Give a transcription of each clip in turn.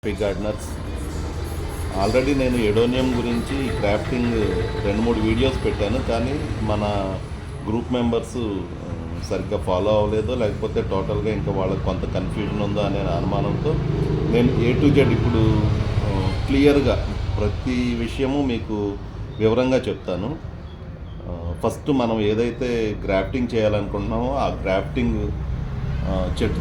Happy gardeners. Already నేను ఎడోనియం గురించి crafting 2-3 videos పెట్టాను, కానీ మన గ్రూప్ మెంబర్స్ సరిగ్గా ఫాలో అవ్వలేదో, లేకపోతే టోటల్గా ఇంకా వాళ్ళకి కొంత కన్ఫ్యూజన్ ఉందో అనే అనుమానంతో నేను A to Z ఇప్పుడు క్లియర్గా ప్రతి విషయము మీకు వివరంగా చెప్తాను. ఫస్ట్ మనం ఏదైతే గ్రాఫ్టింగ్ చేయాలనుకుంటున్నామో ఆ గ్రాఫ్టింగ్ చెట్టు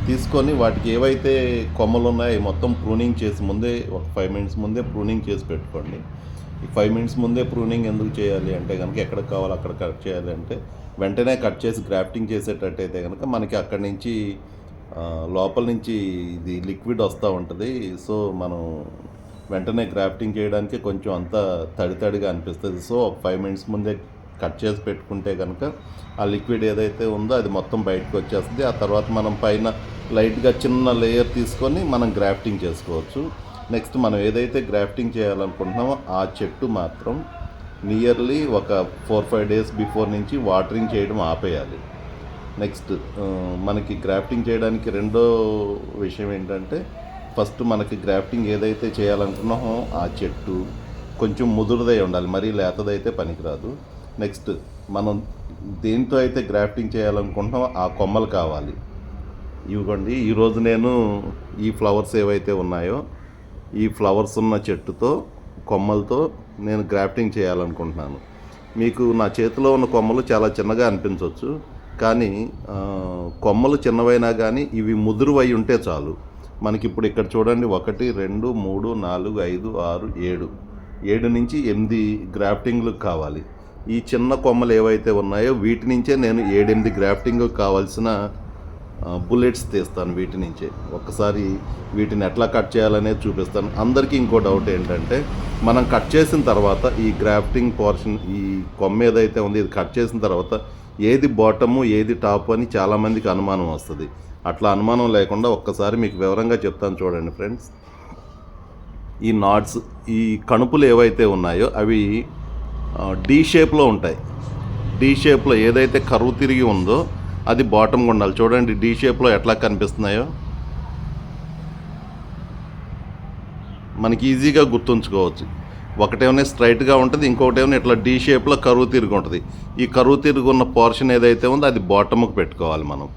తీసుకొని వాటికి ఏవైతే కొమ్మలు ఉన్నాయో మొత్తం ప్రూనింగ్ చేసి ముందే ఒక 5 minutes ముందే ప్రూనింగ్ చేసి పెట్టుకోండి. ఈ 5 minutes ముందే ప్రూనింగ్ ఎందుకు చేయాలి అంటే కనుక, ఎక్కడికి కావాలో అక్కడ కట్ చేయాలి అంటే వెంటనే కట్ చేసి గ్రాఫ్టింగ్ చేసేటట్టయితే కనుక మనకి అక్కడి నుంచి లోపల నుంచి ఇది లిక్విడ్ వస్తూ ఉంటుంది. సో మనం వెంటనే గ్రాఫ్టింగ్ చేయడానికి కొంచెం అంతా తడిగా అనిపిస్తుంది. సో ఒక 5 minutes ముందే కట్ చేసి పెట్టుకుంటే కనుక ఆ లిక్విడ్ ఏదైతే ఉందో అది మొత్తం బయటకు వచ్చేస్తుంది. ఆ తర్వాత మనం పైన లైట్గా చిన్న లేయర్ తీసుకొని మనం గ్రాఫ్టింగ్ చేసుకోవచ్చు. నెక్స్ట్ మనం ఏదైతే గ్రాఫ్టింగ్ చేయాలనుకుంటున్నామో ఆ చెట్టు మాత్రం నియర్లీ ఒక 4-5 days బిఫోర్ నుంచి వాటరింగ్ చేయడం ఆపేయాలి. నెక్స్ట్ మనకి గ్రాఫ్టింగ్ చేయడానికి రెండో విషయం ఏంటంటే, ఫస్ట్ మనకి గ్రాఫ్టింగ్ ఏదైతే చేయాలనుకున్నామో ఆ చెట్టు కొంచెం ముదురుదై ఉండాలి, మరీ లేతదైతే పనికిరాదు. నెక్స్ట్ మనం దేంతో అయితే గ్రాఫ్టింగ్ చేయాలనుకుంటున్నామో ఆ కొమ్మలు కావాలి. ఇవ్వండి, ఈరోజు నేను ఈ ఫ్లవర్స్ ఏవైతే ఉన్నాయో ఈ ఫ్లవర్స్ ఉన్న చెట్టుతో కొమ్మలతో నేను గ్రాఫ్టింగ్ చేయాలనుకుంటున్నాను. మీకు నా చేతిలో ఉన్న కొమ్మలు చాలా చిన్నగా అనిపించవచ్చు, కానీ కొమ్మలు చిన్నవైనా కానీ ఇవి ముదురువై ఉంటే చాలు. మనకి ఇప్పుడు ఇక్కడ చూడండి, 1 2 3 4 5 6 7 నుంచి 8 గ్రాఫ్టింగ్లు కావాలి. ఈ చిన్న కొమ్మలు ఏవైతే ఉన్నాయో వీటి నుంచే నేను 7-8 గ్రాఫ్టింగ్ కావాల్సిన బుల్లెట్స్ తీస్తాను. వీటి నుంచే ఒక్కసారి వీటిని ఎట్లా కట్ చేయాలనేది చూపిస్తాను. అందరికీ ఇంకో డౌట్ ఏంటంటే, మనం కట్ చేసిన తర్వాత ఈ గ్రాఫ్టింగ్ పోర్షన్, ఈ కొమ్మ ఏదైతే ఉంది ఇది కట్ చేసిన తర్వాత ఏది బాటము ఏది టాప్ అని చాలామందికి అనుమానం వస్తుంది. అట్లా అనుమానం లేకుండా ఒక్కసారి మీకు వివరంగా చెప్తాను చూడండి ఫ్రెండ్స్. ఈ నాట్స్, ఈ కణుపులు ఏవైతే ఉన్నాయో అవి డీ షేప్లో ఉంటాయి. డీ షేప్లో ఏదైతే కరువు తిరిగి ఉందో అది బాటమ్గా ఉండాలి. చూడండి డీ షేప్లో ఎట్లా కనిపిస్తున్నాయో మనకి ఈజీగా గుర్తుంచుకోవచ్చు. ఒకటేమో స్ట్రైట్గా ఉంటుంది, ఇంకొకటేమో ఇట్లా డీ షేప్లో కరువు తిరిగి ఉంటుంది. ఈ కరువు తిరిగి ఉన్న పోర్షన్ ఏదైతే ఉందో అది బాటమ్కి పెట్టుకోవాలి మనం.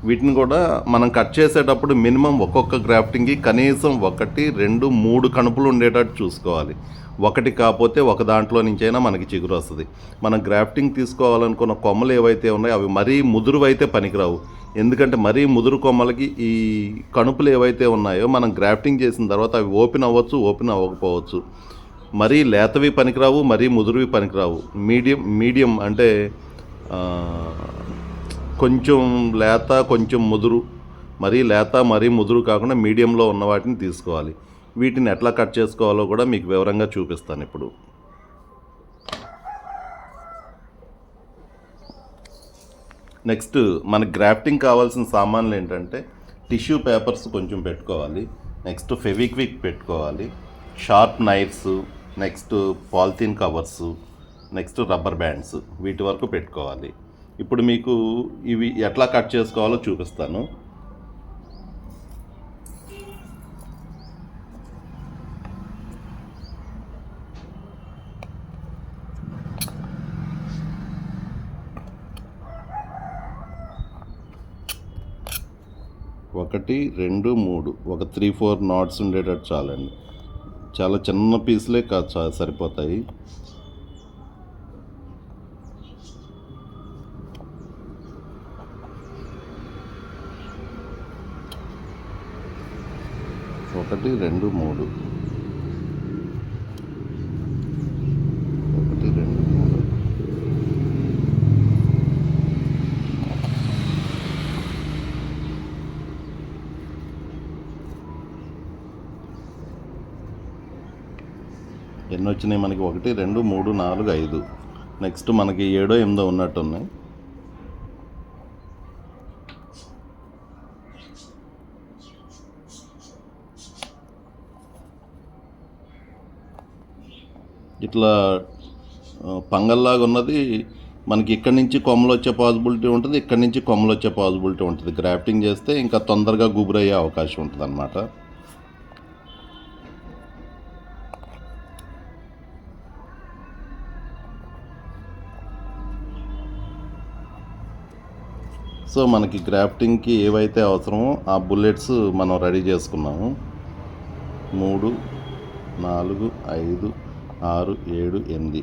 వీటిని కూడా మనం కట్ చేసేటప్పుడు మినిమం ఒక్కొక్క గ్రాఫ్టింగ్కి కనీసం 1 2 3 కణుపులు ఉండేటట్టు చూసుకోవాలి. ఒకటి కాకపోతే ఒక దాంట్లో నుంచైనా మనకి చిగురు వస్తుంది. మనం గ్రాఫ్టింగ్ తీసుకోవాలనుకున్న కొమ్మలు ఏవైతే ఉన్నాయో అవి మరీ ముదురు అయితే పనికిరావు. ఎందుకంటే మరీ ముదురు కొమ్మలకి ఈ కణుపులు ఏవైతే ఉన్నాయో మనం గ్రాఫ్టింగ్ చేసిన తర్వాత అవి ఓపెన్ అవ్వచ్చు, ఓపెన్ అవ్వకపోవచ్చు. మరీ లేతవి పనికిరావు, మరీ ముదురువి పనికిరావు. మీడియం అంటే కొంచెం లేత కొంచెం ముదురు, మరీ లేత మరీ ముదురు కాకుండా మీడియంలో ఉన్న వాటిని తీసుకోవాలి. వీటిని ఎట్లా కట్ చేసుకోవాలో కూడా మీకు వివరంగా చూపిస్తాను ఇప్పుడు. నెక్స్ట్ మనకి గ్రాఫ్టింగ్ కావాల్సిన సామాన్లు ఏంటంటే, టిష్యూ పేపర్స్ కొంచెం పెట్టుకోవాలి, నెక్స్ట్ ఫెవిక్విక్ పెట్టుకోవాలి, sharp knifes, next polythene covers, next rubber bands, వీటి వరకు పెట్టుకోవాలి. ఇప్పుడు మీకు ఇవి ఎట్లా కట్ చేసుకోవాలో చూపిస్తాను. ఒకటి 2 3 ఒక 3-4 నాట్స్ ఉండేటట్టు చాలండి. చాలా చిన్న పీసులే సరిపోతాయి. ఒకటి 2 3 1 2 3 ఎన్ని వచ్చినాయి మనకి? 1 2 3 4 5. నెక్స్ట్ మనకి 7 8 ఉన్నట్టున్నాయి. ఇట్లా పంగల్లాగా ఉన్నది మనకి ఇక్కడి నుంచి కొమ్మలు వచ్చే పాసిబిలిటీ ఉంటుంది, ఇక్కడి నుంచి కొమ్మలు వచ్చే పాసిబిలిటీ ఉంటుంది. గ్రాఫ్టింగ్ చేస్తే ఇంకా తొందరగా గుబురయ్యే అవకాశం ఉంటుంది అన్నమాట. సో మనకి గ్రాఫ్టింగ్కి ఏవైతే అవసరమో ఆ బుల్లెట్స్ మనం రెడీ చేసుకున్నాము. 3, 4, 5, 6, 7, 8.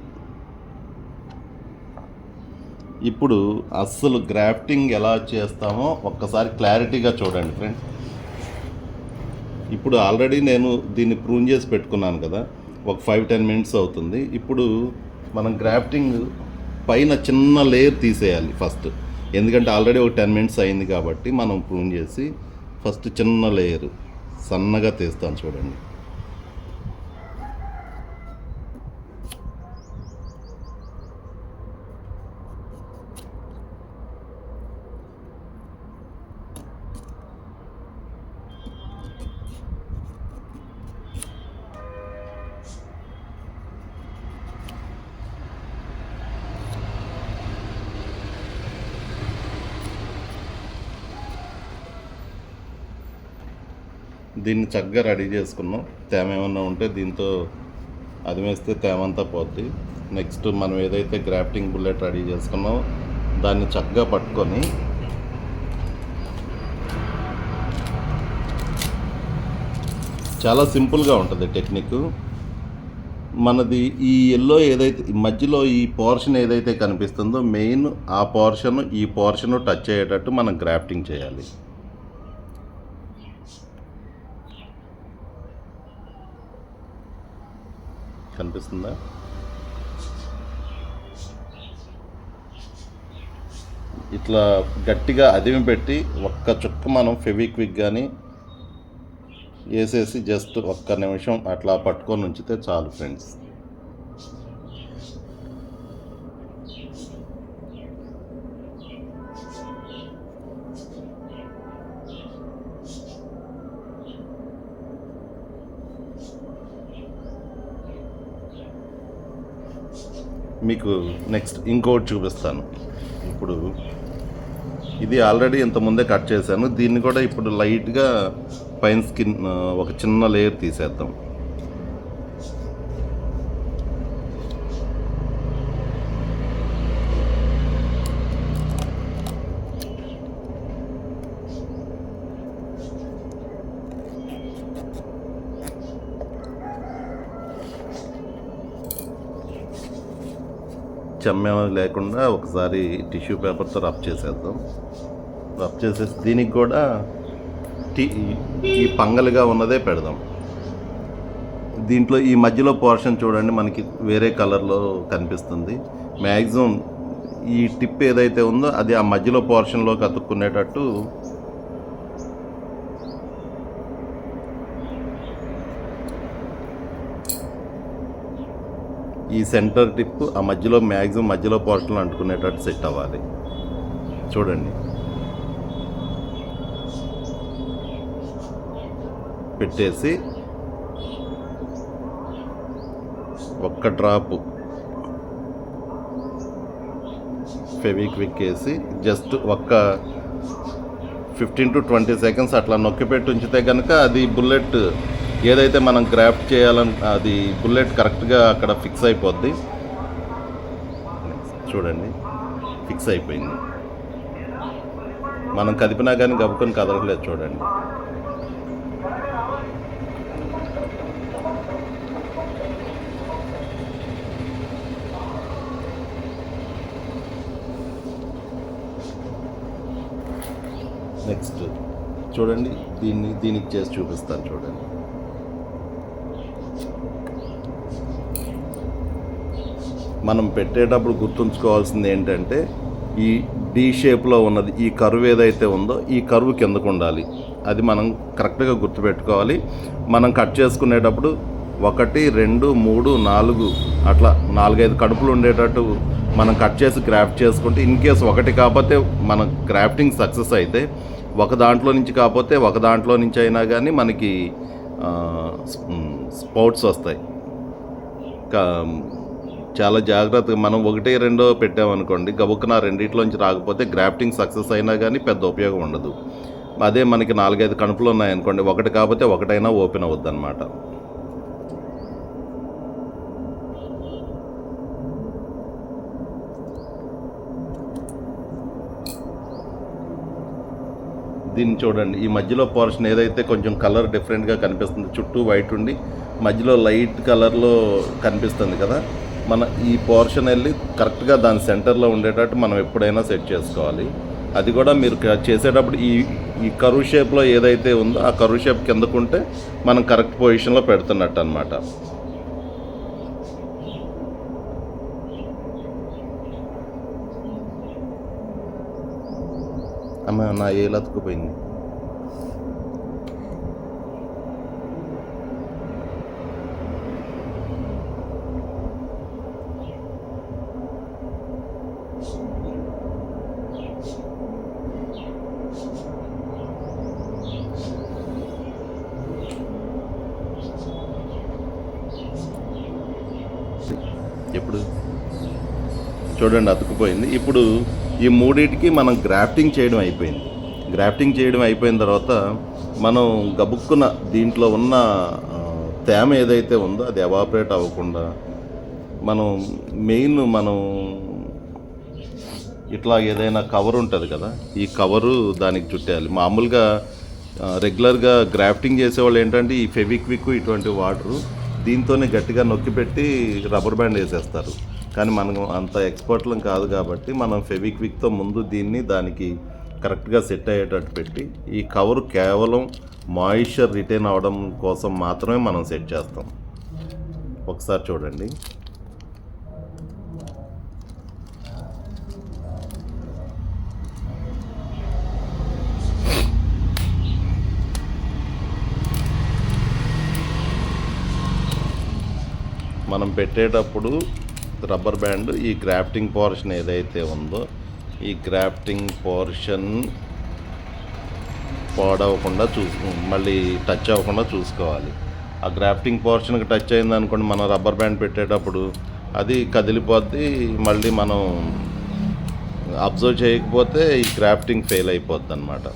ఇప్పుడు అస్సలు గ్రాఫ్టింగ్ ఎలా చేస్తామో ఒక్కసారి క్లారిటీగా చూడండి ఫ్రెండ్స్. ఇప్పుడు ఆల్రెడీ నేను దీన్ని ప్రూన్ చేసి పెట్టుకున్నాను కదా, ఒక 5-10 మినిట్స్ అవుతుంది. ఇప్పుడు మనం గ్రాఫ్టింగ్ పైన చిన్న లేయర్ తీసేయాలి ఫస్ట్, ఎందుకంటే ఆల్రెడీ ఒక 10 మినిట్స్ అయింది కాబట్టి మనం ప్రూన్ చేసి ఫస్ట్ చిన్న లేయర్ సన్నగా తీస్తాను చూడండి. దీన్ని చక్కగా రెడీ చేసుకున్నాం. తేమ ఏమన్నా ఉంటే దీంతో అది వేస్తే తేమ అంతా పోద్ది. నెక్స్ట్ మనం ఏదైతే గ్రాఫ్టింగ్ బుల్లెట్ రెడీ చేసుకున్నామో దాన్ని చక్కగా పట్టుకొని చాలా సింపుల్గా ఉంటుంది టెక్నిక్ మనది. ఈ ఎల్లో ఏదైతే మధ్యలో ఈ పోర్షన్ ఏదైతే కనిపిస్తుందో మెయిన్ ఆ పోర్షన్ ఈ పోర్షన్ టచ్ అయ్యేటట్టు మనం గ్రాఫ్టింగ్ చేయాలి. కనిపిస్తుందా? ఇట్లా గట్టిగా అదిమి పెట్టి ఒక్క చుక్క మనం ఫెవిక్విక్ కానీ వేసేసి జస్ట్ ఒక్క నిమిషం అట్లా పట్టుకొని ఉంచితే చాలు ఫ్రెండ్స్. మీకు నెక్స్ట్ ఇంకోటి చూపిస్తాను. ఇప్పుడు ఇది ఆల్రెడీ ఇంతకుముందే కట్ చేశాను. దీన్ని కూడా ఇప్పుడు లైట్గా పైన స్కిన్ ఒక చిన్న లేయర్ తీసేద్దాం. చెమ్మ లేకుండా ఒకసారి టిష్యూ పేపర్తో రబ్ చేసేద్దాం. రబ్ చేసేసి దీనికి కూడా ఈ పంగలుగా ఉన్నదే పెడదాం. దీంట్లో ఈ మధ్యలో పోర్షన్ చూడండి మనకి వేరే కలర్లో కనిపిస్తుంది. మ్యాక్సిమం ఈ టిప్ ఏదైతే ఉందో అది ఆ మధ్యలో పోర్షన్లోకి అతుక్కునేటట్టు ఈ సెంటర్ టిప్ ఆ మధ్యలో మ్యాక్సిమం మధ్యలో పోర్షన్లో అంటుకునేటట్టు సెట్ అవ్వాలి. చూడండి పెట్టేసి ఒక్క డ్రాపు ఫెవిక్విక్ వేసి జస్ట్ ఒక్క 15 to 20 సెకండ్స్ అట్లా నొక్కి పెట్టి ఉంచితే కనుక అది బుల్లెట్ ఏదైతే మనం గ్రాఫ్ట్ చేయాలని అది బుల్లెట్ కరెక్ట్గా అక్కడ ఫిక్స్ అయిపోద్ది. చూడండి ఫిక్స్ అయిపోయింది. మనం కదిపినా కానీ గబుకొని కదలట్లేదు చూడండి. నెక్స్ట్ చూడండి దీనికి చేసి చూపిస్తాను చూడండి. మనం పెట్టేటప్పుడు గుర్తుంచుకోవాల్సింది ఏంటంటే ఈ డి షేప్లో ఉన్నది ఈ కర్వ్ ఏదైతే ఉందో ఈ కర్వ్ కిందకు ఉండాలి. అది మనం కరెక్ట్గా గుర్తుపెట్టుకోవాలి. మనం కట్ చేసుకునేటప్పుడు 1, 2, 3, 4 అట్లా 4-5 కడుపులు ఉండేటట్టు మనం కట్ చేసి గ్రాఫ్ట్ చేసుకుంటే ఇన్ కేస్ ఒకటి కాకపోతే మన గ్రాఫ్టింగ్ సక్సెస్ అయితే ఒక దాంట్లో నుంచి కాకపోతే ఒక దాంట్లో నుంచి అయినా కానీ మనకి స్పౌట్స్ వస్తాయి. చాలా జాగ్రత్తగా మనం 1, 2 పెట్టామనుకోండి గబుక్కున రెండిట్లోంచి రాకపోతే గ్రాఫ్టింగ్ సక్సెస్ అయినా కానీ పెద్ద ఉపయోగం ఉండదు. అదే మనకి 4-5 కణుపులు ఉన్నాయనుకోండి ఒకటి కాకపోతే ఒకటైనా ఓపెన్ అవుద్ది అన్నమాట. దీన్ని చూడండి, ఈ మధ్యలో పోర్షన్ ఏదైతే కొంచెం కలర్ డిఫరెంట్గా కనిపిస్తుంది, చుట్టూ వైట్ ఉండి మధ్యలో లైట్ కలర్లో కనిపిస్తుంది కదా, మన ఈ పోర్షన్ వెళ్ళి కరెక్ట్గా దాని సెంటర్లో ఉండేటట్టు మనం ఎప్పుడైనా సెట్ చేసుకోవాలి. అది కూడా మీరు చేసేటప్పుడు ఈ కరువు షేప్లో ఏదైతే ఉందో ఆ కరువు షేప్ కిందకుంటే మనం కరెక్ట్ పొజిషన్లో పెడుతున్నట్టు అనమాట. అమ్మ నా ఏలు అతుకుపోయింది. ఎప్పుడు చూడండి అతుకుపోయింది. ఇప్పుడు ఈ మూడింటికి మనం గ్రాఫ్టింగ్ చేయడం అయిపోయింది. గ్రాఫ్టింగ్ చేయడం అయిపోయిన తర్వాత మనం గబుక్కున దీంట్లో ఉన్న తేమ ఏదైతే ఉందో అది ఎవాపరేట్ అవ్వకుండా మనం ఇట్లా ఏదైనా కవర్ ఉంటుంది కదా, ఈ కవరు దానికి చుట్టేయాలి. మామూలుగా రెగ్యులర్గా గ్రాఫ్టింగ్ చేసేవాళ్ళు ఏంటంటే ఈ ఫెవిక్విక్ ఇటువంటి వాటరు దీంతోనే గట్టిగా నొక్కి పెట్టి రబ్బర్ బ్యాండ్ వేసేస్తారు. కానీ మనం అంత ఎక్స్పర్ట్లం కాదు కాబట్టి మనం ఫెవిక్విక్తో ముందు దీన్ని దానికి కరెక్ట్గా సెట్ అయ్యేటట్టు పెట్టి ఈ కవర్ కేవలం మాయిశ్చర్ రిటైన్ అవ్వడం కోసం మాత్రమే మనం సెట్ చేస్తాం. ఒకసారి చూడండి. మనం పెట్టేటప్పుడు రబ్బర్ బ్యాండ్ ఈ గ్రాఫ్టింగ్ పోర్షన్ ఏదైతే ఉందో ఈ గ్రాఫ్టింగ్ పోర్షన్ పాడవకుండా మళ్ళీ టచ్ అవ్వకుండా చూసుకోవాలి. ఆ గ్రాఫ్టింగ్ పోర్షన్కి టచ్ అయింది అనుకోండి, మనం రబ్బర్ బ్యాండ్ పెట్టేటప్పుడు అది కదిలిపోద్ది. మళ్ళీ మనం అబ్జర్వ్ చేయకపోతే ఈ గ్రాఫ్టింగ్ ఫెయిల్ అయిపోద్ది అన్నమాట.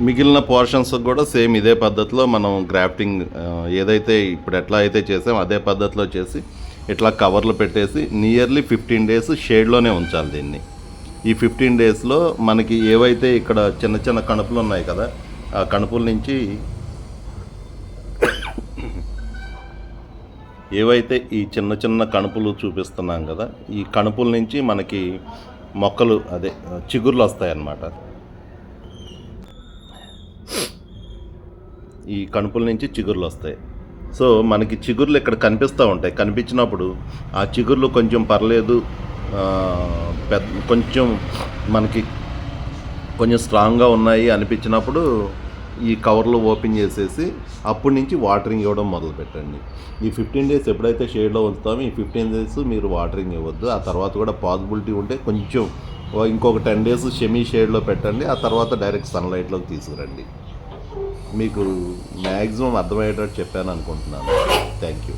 మిగిలిన పోర్షన్స్ కూడా సేమ్ ఇదే పద్ధతిలో మనం గ్రాఫ్టింగ్ ఏదైతే ఇప్పుడు ఎట్లా అయితే చేసామో అదే పద్ధతిలో చేసి ఇట్లా కవర్లు పెట్టేసి నియర్లీ 15 days షేడ్లోనే ఉంచాలి దీన్ని. ఈ 15 daysలో మనకి ఏవైతే ఇక్కడ చిన్న చిన్న కణుపులు ఉన్నాయి కదా, ఆ కణుపుల నుంచి ఏవైతే ఈ చిన్న చిన్న కణుపులు చూపిస్తున్నాం కదా, ఈ కణుపుల నుంచి మనకి మొక్కలు అదే చిగుర్లు వస్తాయన్నమాట. ఈ కణుపుల నుంచి చిగుర్లు వస్తాయి. సో మనకి చిగుర్లు ఇక్కడ కనిపిస్తూ ఉంటాయి. కనిపించినప్పుడు ఆ చిగుర్లు కొంచెం పర్లేదు, కొంచెం మనకి కొంచెం స్ట్రాంగ్గా ఉన్నాయి అనిపించినప్పుడు ఈ కవర్లు ఓపెన్ చేసేసి అప్పటి నుంచి వాటరింగ్ ఇవ్వడం మొదలు పెట్టండి. ఈ 15 days ఎప్పుడైతే షేడ్లో ఉంచుతామో ఈ 15 days మీరు వాటరింగ్ ఇవ్వద్దు. ఆ తర్వాత కూడా పాసిబిలిటీ ఉంటే కొంచెం ఇంకొక 10 days సెమీ షేడ్లో పెట్టండి. ఆ తర్వాత డైరెక్ట్ సన్లైట్లోకి తీసుకురండి. మీకు మ్యాక్సిమం అర్థమయ్యేటట్టు చెప్పాను అనుకుంటున్నాను. Thank you.